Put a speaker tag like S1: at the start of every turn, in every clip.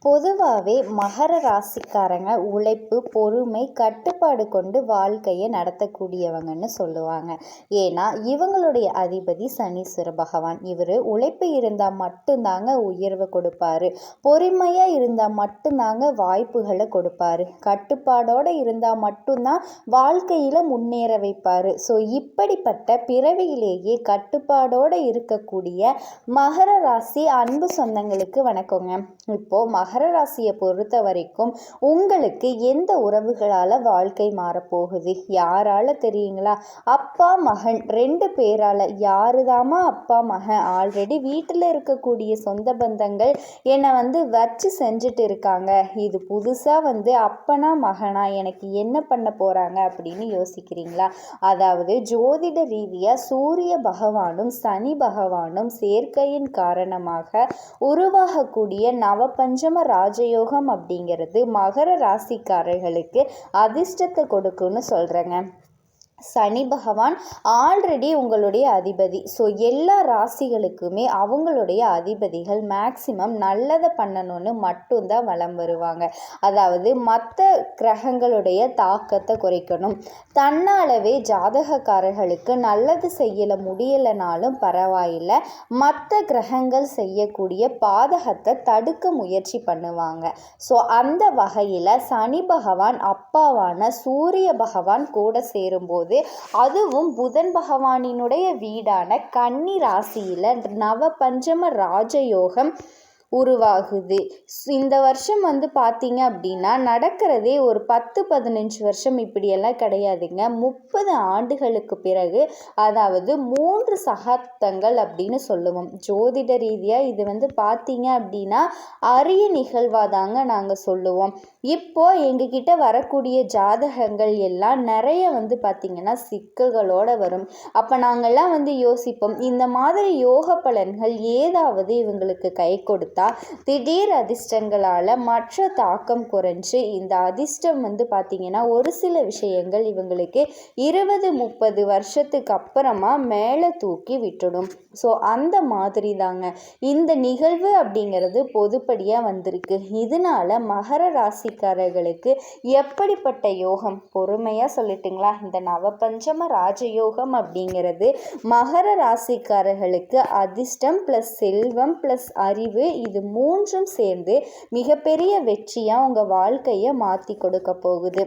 S1: பொதுவாகவே மகர ராசிக்காரங்க உழைப்பு, பொறுமை, கட்டுப்பாடு கொண்டு வாழ்க்கையை நடத்தக்கூடியவங்கன்னு சொல்லுவாங்க. ஏன்னா இவங்களுடைய அதிபதி சனீஸ்வர பகவான். இவர் உழைப்பு இருந்தால் மட்டும்தாங்க உயர்வை கொடுப்பாரு, பொறுமையாக இருந்தால் மட்டும்தாங்க வாய்ப்புகளை கொடுப்பாரு, கட்டுப்பாடோடு இருந்தால் மட்டும்தான் வாழ்க்கையில் முன்னேற வைப்பார். ஸோ இப்படிப்பட்ட பிறவியிலேயே கட்டுப்பாடோடு இருக்கக்கூடிய மகர ராசி அன்பு சொந்தங்களுக்கு வணக்கங்க. இப்போது மகர ராசியை பொறுத்த வரைக்கும் உங்களுக்கு எந்த உறவுகளால் வாழ்க்கை மாறப்போகுது? யாரால தெரியுங்களா? அப்பா மகன் 2 பேரால். யாருதாமா அப்பா மகன்? ஆல்ரெடி வீட்டில் இருக்கக்கூடிய சொந்த பந்தங்கள் என்னை வச்சு செஞ்சுட்டு இருக்காங்க. இது புதுசாக அப்பனா மகனா எனக்கு என்ன பண்ண போகிறாங்க அப்படின்னு யோசிக்கிறீங்களா? அதாவது ஜோதிட ரீதியாக சூரிய பகவானும் சனி பகவானும் சேர்க்கையின் காரணமாக உருவாகக்கூடிய நவபஞ்சம ராஜயோகம் அப்படிங்கிறது மகர ராசிக்காரர்களுக்கு அதிர்ஷ்டத்தை கொடுக்குன்னு சொல்கிறேங்க. சனி பகவான் ஆல்ரெடி உங்களுடைய அதிபதி. ஸோ எல்லா ராசிகளுக்குமே அவங்களுடைய அதிபதிகள் மேக்சிமம் நல்லதை பண்ணணும்னு மட்டும்தான் வலம் வருவாங்க. அதாவது மற்ற கிரகங்களுடைய தாக்கத்தை குறைக்கணும், தன்னாலவே ஜாதகக்காரர்களுக்கு நல்லது செய்யல முடியலைனாலும் பரவாயில்லை, மற்ற கிரகங்கள் செய்யக்கூடிய பாதகத்தை தடுக்க முயற்சி பண்ணுவாங்க. ஸோ அந்த வகையில் சனி பகவான் அப்பாவான சூரிய பகவான் கூட சேரும்போது, அதுவும் புதன் பகவானினுடைய வீடான கன்னி ராசியில் நவ பஞ்சம ராஜயோகம் உருவாகுது. இந்த வருஷம் பார்த்தீங்க அப்படின்னா நடக்கிறதே ஒரு 10-15 வருஷம் இப்படியெல்லாம் கிடையாதுங்க. 30 ஆண்டுகளுக்கு பிறகு, அதாவது 3 சகாப்தங்கள் அப்படின்னு சொல்லுவோம். ஜோதிட ரீதியாக இது பார்த்தீங்க அப்படின்னா அரிய நிகழ்வாதாங்க நாங்கள் சொல்லுவோம். இப்போ எங்ககிட்ட வரக்கூடிய ஜாதகங்கள் எல்லாம் நிறைய பார்த்தீங்கன்னா சிக்கல்களோடு வரும். அப்போ நாங்கள்லாம் யோசிப்போம், இந்த மாதிரி யோக பலன்கள் ஏதாவது இவங்களுக்கு கை கொடுத்தா திடீர் அதிர்ஷ்டங்களால் மற்ற தாக்கம் குறைஞ்சு இந்த அதிர்ஷ்டம் பார்த்தீங்கன்னா ஒரு சில விஷயங்கள் இவங்களுக்கு 20-30 வருஷத்துக்கு அப்புறமா மேலே தூக்கி விட்டுடும். ஸோ அந்த மாதிரி தாங்க இந்த நிகழ்வு அப்படிங்கிறது பொதுப்படியாக வந்திருக்கு. இதனால மகர ராசிக்காரர்களுக்கு எப்படிப்பட்ட யோகம்? பொறுமையாக சொல்லிட்டுங்களா, இந்த நவபஞ்சம ராஜயோகம் அப்படிங்கிறது மகர ராசிக்காரர்களுக்கு அதிர்ஷ்டம் ப்ளஸ் செல்வம் ப்ளஸ் அறிவு, இது 3ம் சேர்ந்து மிகப்பெரிய வெற்றியாக உங்கள் வாழ்க்கையை மாற்றி கொடுக்க போகுது.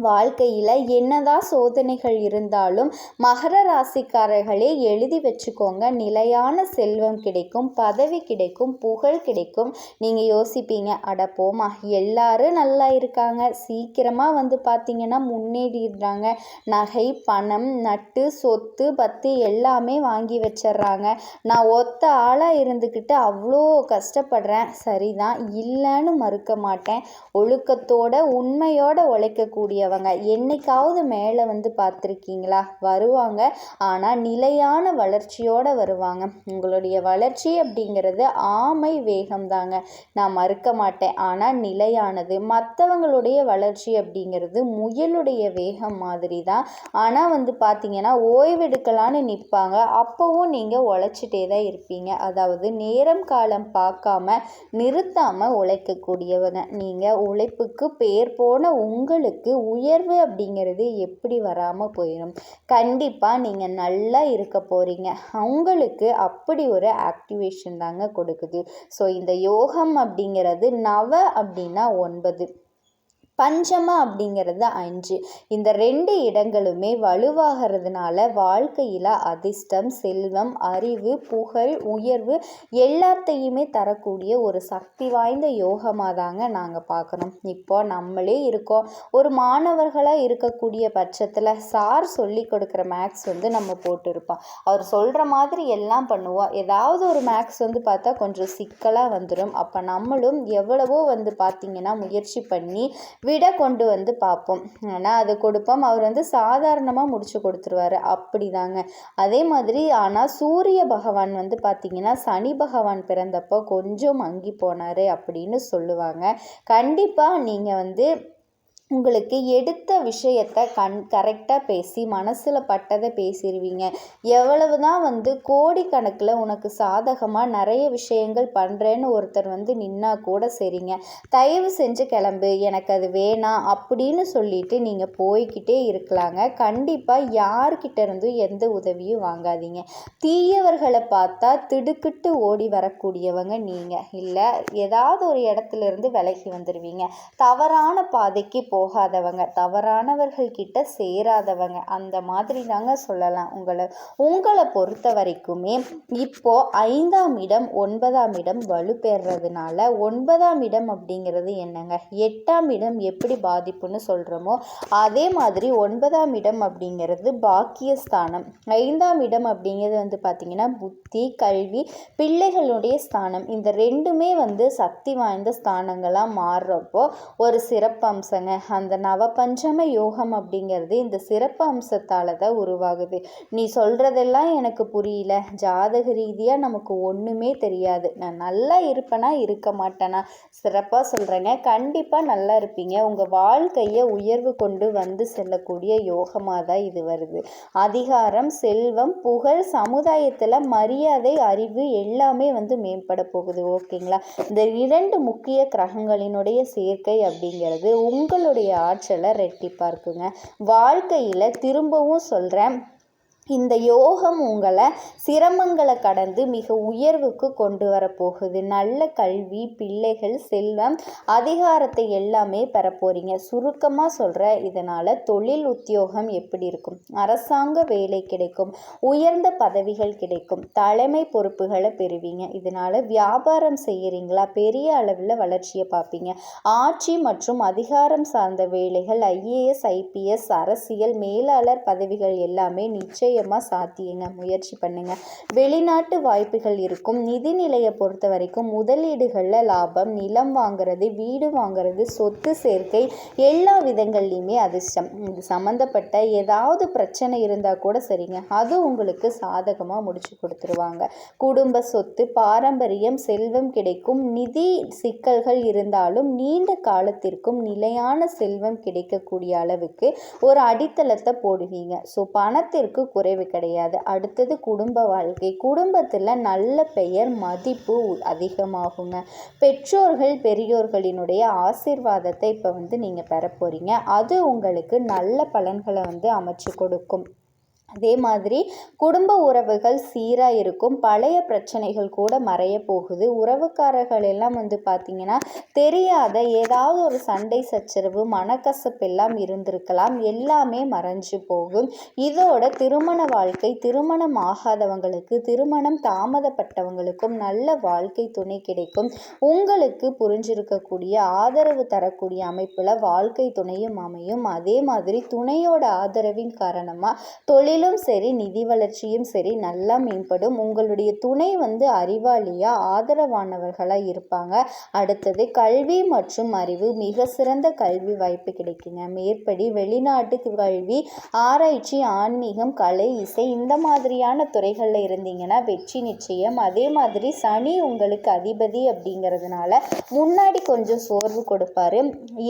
S1: வாழ்க்கையில் என்னதான் சோதனைகள் இருந்தாலும் மகர ராசிக்காரர்களே எழுதி வச்சுக்கோங்க, நிலையான செல்வம் கிடைக்கும், பதவி கிடைக்கும், புகழ் கிடைக்கும். நீங்கள் யோசிப்பீங்க, அட போமா எல்லாரும் நல்லா இருக்காங்க, சீக்கிரமாக பார்த்தீங்கன்னா முன்னேறிடுறாங்க, நகை பணம் நட்டு சொத்து பத்து எல்லாமே வாங்கி வச்சிட்றாங்க, நான் ஒத்த ஆளாக இருந்துக்கிட்டு அவ்வளோ கஷ்டப்படுறேன். சரிதான், இல்லைன்னு மறுக்க மாட்டேன். ஒழுக்கத்தோட உண்மையோட உழைக்கக்கூடிய என்னைக்காவது மேலே பார்த்துருக்கீங்களா? வருவாங்க, ஆனால் நிலையான வளர்ச்சியோடு வருவாங்க. உங்களுடைய வளர்ச்சி அப்படிங்கிறது ஆமை வேகம் தாங்க, நான் மறுக்க மாட்டேன், ஆனால் நிலையானது. மற்றவங்களுடைய வளர்ச்சி அப்படிங்கிறது முயலுடைய வேகம் மாதிரி தான். ஆனால் பார்த்தீங்கன்னா ஓய்வெடுக்கலான்னு நிற்பாங்க, அப்போவும் நீங்கள் உழைச்சிட்டே தான் இருப்பீங்க. அதாவது நேரம் காலம் பார்க்காம நிறுத்தாமல் உழைக்கக்கூடியவங்க நீங்கள். உழைப்புக்கு பேர் போன உங்களுக்கு உயர்வு அப்படிங்கிறது எப்படி வராமல் போயிடும்? கண்டிப்பாக நீங்கள் நல்லா இருக்க போகிறீங்க. அவங்களுக்கு அப்படி ஒரு ஆக்டிவேஷன் தாங்க கொடுக்குது. ஸோ இந்த யோகம் அப்படிங்கிறது நவ அப்படின்னா 9, பஞ்சம அப்படிங்கிறது 5. இந்த 2 இடங்களுமே வலுவாகிறதுனால வாழ்க்கையில் அதிர்ஷ்டம், செல்வம், அறிவு, புகழ், உயர்வு எல்லாத்தையுமே தரக்கூடிய ஒரு சக்தி வாய்ந்த யோகமாக தாங்க நாங்கள் பார்க்கணும். இப்போ நம்மளே இருக்கோம், ஒரு மாணவர்களாக இருக்கக்கூடிய பட்சத்தில் சார் சொல்லி கொடுக்குற மேக்ஸ் நம்ம போட்டிருப்போம், அவர் சொல்கிற மாதிரி எல்லாம் பண்ணுவோம். ஏதாவது ஒரு மேக்ஸ் பார்த்தா கொஞ்சம் சிக்கலாக வந்துடும். அப்போ நம்மளும் எவ்வளவோ பார்த்திங்கன்னா முயற்சி பண்ணி விட கொண்டு பார்ப்போம், ஆனால் அது கொடுப்போம், அவர் சாதாரணமாக முடிச்சு கொடுத்துருவார். அப்படி தாங்க. அதே மாதிரி ஆனால் சூரிய பகவான் பார்த்திங்கன்னா சனி பகவான் பிறந்தப்போ கொஞ்சம் மங்கி போனார் அப்படின்னு சொல்லுவாங்க. கண்டிப்பாக நீங்கள் உங்களுக்கு எடுத்த விஷயத்த கரெக்டாக பேசி மனசில் பட்டதை பேசிடுவீங்க. எவ்வளவு தான் கோடிக்கணக்கில் உனக்கு சாதகமாக நிறைய விஷயங்கள் பண்ணுறேன்னு ஒருத்தர் நின்னா கூட சரிங்க, தயவு செஞ்சு கிளம்பு, எனக்கு அது வேணாம் அப்படின்னு சொல்லிட்டு நீங்கள் போய்கிட்டே இருக்கலாங்க. கண்டிப்பாக யார்கிட்ட இருந்தும் எந்த உதவியும் வாங்காதீங்க. தீயவர்களை பார்த்தா திடுக்கிட்டு ஓடி வரக்கூடியவங்க நீங்கள். இல்லை ஏதாவது ஒரு இடத்துல இருந்து விலகி வந்துடுவீங்க. தவறான பாதைக்கு போகாதவங்க, தவறானவர்கள் கிட்ட சேராதவங்க, அந்த மாதிரி தாங்க சொல்லலாம். உங்களை பொறுத்த வரைக்குமே இப்போ 5ஆம் இடம் 9ஆம் இடம் வலுப்பெறதுனால 9ஆம் இடம் அப்படிங்கிறது என்னங்க, 8ஆம் இடம் எப்படி பாதிப்புன்னு சொல்கிறோமோ அதே மாதிரி 9ஆம் இடம் அப்படிங்கிறது பாக்கியஸ்தானம். 5ஆம் இடம் அப்படிங்கிறது பார்த்தீங்கன்னா புத்தி, கல்வி, பிள்ளைகளுடைய ஸ்தானம். இந்த ரெண்டுமே சக்தி வாய்ந்த ஸ்தானங்களாக மாறுறப்போ ஒரு சிறப்பு அம்சங்க. அந்த நவபஞ்சம யோகம் அப்படிங்கிறது இந்த சிறப்பு அம்சத்தால் தான் உருவாகுது. நீ சொல்கிறதெல்லாம் எனக்கு புரியல, ஜாதக ரீதியாக நமக்கு ஒன்றுமே தெரியாது, நான் நல்லா இருப்பேனா இருக்க மாட்டேனா, சிறப்பாக சொல்கிறேங்க, கண்டிப்பாக நல்லா இருப்பீங்க. உங்கள் வாழ்க்கையை உயர்வு கொண்டு செல்லக்கூடிய யோகமாக தான் இது வருது. அதிகாரம், செல்வம், புகழ், சமுதாயத்தில் மரியாதை, அறிவு எல்லாமே மேம்பட போகுது. ஓகேங்களா? இந்த 2 முக்கிய கிரகங்களினுடைய சேர்க்கை அப்படிங்கிறது உங்களுடைய ஆற்றலை ரெட்டிப்பாக இருக்குங்க. வாழ்க்கையில் திரும்பவும் சொல்கிறேன், இந்த யோகம் உங்களை சிரமங்களை கடந்து மிக உயர்வுக்கு கொண்டு வரப்போகுது. நல்ல கல்வி, பிள்ளைகள், செல்வம், அதிகாரத்தை எல்லாமே பெற போகிறீங்க. சுருக்கமாக சொல்கிற, இதனால் தொழில் உத்தியோகம் எப்படி இருக்கும், அரசாங்க வேலை கிடைக்கும், உயர்ந்த பதவிகள் கிடைக்கும், தலைமை பொறுப்புகளை பெறுவீங்க. இதனால் வியாபாரம் செய்கிறீங்களா, பெரிய அளவில் வளர்ச்சியை பார்ப்பீங்க. ஆட்சி மற்றும் அதிகாரம் சார்ந்த வேலைகள், IAS, IPS, அரசியல், மேலாளர் பதவிகள் எல்லாமே நிச்சயம் சாத்தியங்க. முயற்சி பண்ணுங்க. வெளிநாட்டு வாய்ப்புகள் இருக்கும். நிதிநிலையை பொறுத்த வரைக்கும் முதலீடுகளில் லாபம், நிலம் வாங்குறது, வீடு வாங்குறது, சொத்து சேர்க்கை, எல்லா விதங்கள்லையுமே அதிர்ஷ்டம். இது சம்மந்தப்பட்ட ஏதாவது பிரச்சனை இருந்தால் கூட சரிங்க, அது உங்களுக்கு சாதகமாக முடிச்சு கொடுத்துருவாங்க. குடும்ப சொத்து, பாரம்பரியம், செல்வம் கிடைக்கும். நிதி சிக்கல்கள் இருந்தாலும் நீண்ட காலத்திற்கும் நிலையான செல்வம் கிடைக்கக்கூடிய அளவுக்கு ஒரு அடித்தளத்தை போடுவீங்க. ஸோ பணத்திற்கு குறைவு கிடையாது. அடுத்தது குடும்ப வாழ்க்கை. குடும்பத்தில் நல்ல பெயர், மதிப்பு அதிகமாகுங்க. பெற்றோர்கள், பெரியோர்களினுடைய ஆசீர்வாதத்தை இப்போ நீங்கள் பெற போறீங்க. அது உங்களுக்கு நல்ல பலன்களை அமைச்சு கொடுக்கும். அதே மாதிரி குடும்ப உறவுகள் சீராக இருக்கும். பழைய பிரச்சனைகள் கூட மறைய போகுது. உறவுக்காரர்கள் எல்லாம் பார்த்திங்கன்னா தெரியாத ஏதாவது ஒரு சண்டை சச்சரவு, மனக்கசப்பு எல்லாம் இருந்திருக்கலாம், எல்லாமே மறைஞ்சு போகும். இதோட திருமண வாழ்க்கை, திருமணம் ஆகாதவங்களுக்கு, திருமணம் தாமதப்பட்டவங்களுக்கும் நல்ல வாழ்க்கை துணை கிடைக்கும். உங்களுக்கு புரிஞ்சிருக்கக்கூடிய ஆதரவு தரக்கூடிய அமைப்பில் வாழ்க்கை துணையும் அமையும். அதே மாதிரி துணையோட ஆதரவின் காரணமாக தொழிலும் சரி, நிதி வளர்ச்சியும் சரி நல்லா மேம்படும். உங்களுடைய துணை அறிவாளியா, ஆதரவானவர்களாக இருப்பாங்க. அடுத்தது கல்வி மற்றும் அறிவு, மிக சிறந்த கல்வி வாய்ப்பு கிடைக்குங்க. மேற்படி வெளிநாட்டு கல்வி, ஆராய்ச்சி, ஆன்மீகம், கலை, இசை இந்த மாதிரியான துறைகளில் இருந்தீங்கன்னா வெற்றி நிச்சயம். அதே மாதிரி சனி உங்களுக்கு அதிபதி அப்படிங்கிறதுனால முன்னாடி கொஞ்சம் சோர்வு கொடுப்பாரு,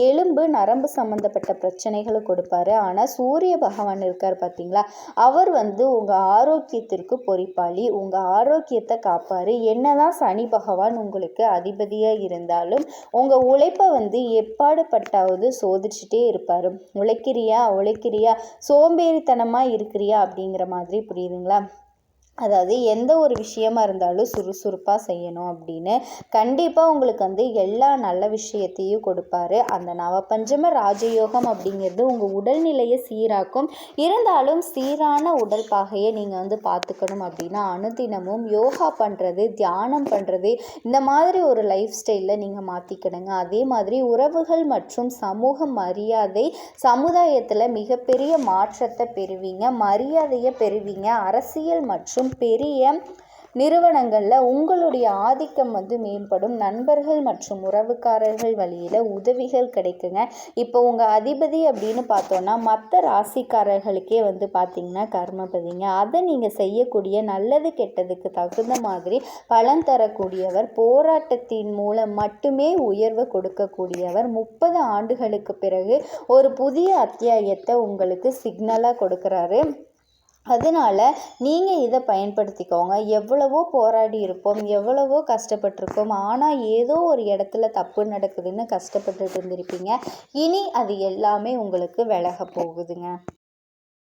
S1: எலும்பு நரம்பு சம்பந்தப்பட்ட பிரச்சனைகளை கொடுப்பாரு. ஆனால் சூரிய பகவான் இருக்கார் பார்த்தீங்களா, அவர் உங்கள் ஆரோக்கியத்திற்கு பொறுப்பாளி, உங்கள் ஆரோக்கியத்தை காப்பார். என்னதான் சனி பகவான் உங்களுக்கு அதிபதியாக இருந்தாலும் உங்கள் உழைப்பை எப்பாடுபட்டாவது சோதிச்சுட்டே இருப்பார். உழைக்கிறியா, சோம்பேறித்தனமாக இருக்கிறியா அப்படிங்கிற மாதிரி, புரியுதுங்களா? அதாவது எந்த ஒரு விஷயமா இருந்தாலும் சுறுசுறுப்பாக செய்யணும் அப்படின்னு கண்டிப்பாக உங்களுக்கு எல்லா நல்ல விஷயத்தையும் கொடுப்பாரு. அந்த நவபஞ்சம ராஜயோகம் அப்படிங்கிறது உங்கள் உடல்நிலையை சீராக்கும். இருந்தாலும் சீரான உடல் பாகையை நீங்கள் பார்த்துக்கணும் அப்படின்னா அனுதினமும் யோகா பண்ணுறது, தியானம் பண்ணுறது, இந்த மாதிரி ஒரு லைஃப் ஸ்டைலில் நீங்கள் மாற்றிக்கணுங்க. அதே மாதிரி உறவுகள் மற்றும் சமூக மரியாதை, சமுதாயத்தில் மிகப்பெரிய மாற்றத்தை பெறுவீங்க, மரியாதையை பெறுவீங்க. அரசியல் மற்றும் பெரிய நிறுவனங்களில் உங்களுடைய ஆதிக்கம் மேம்படும். நண்பர்கள் மற்றும் உறவுக்காரர்கள் வழியில் உதவிகள் கிடைக்குங்க. இப்போ உங்கள் அதிபதி அப்படின்னு பார்த்தோன்னா மற்ற ராசிக்காரர்களுக்கே பார்த்திங்கன்னா கர்மபதிங்க. அதை நீங்கள் செய்யக்கூடிய நல்லது கெட்டதுக்கு தகுந்த மாதிரி பலன் தரக்கூடியவர். போராட்டத்தின் மூலம் மட்டுமே உயர்வு கொடுக்கக்கூடியவர். 30 ஆண்டுகளுக்கு பிறகு ஒரு புதிய அத்தியாயத்தை உங்களுக்கு சிக்னலாக கொடுக்குறாரு. அதனால் நீங்கள் இதை பயன்படுத்திக்கோங்க. எவ்வளவோ போராடி இருப்போம், எவ்வளவோ கஷ்டப்பட்டிருப்போம். ஆனால் ஏதோ ஒரு இடத்துல தப்பு நடக்குதுன்னு கஷ்டப்பட்டுட்டு இருந்திருப்பீங்க. இனி அது எல்லாமே உங்களுக்கு விலக போகுதுங்க.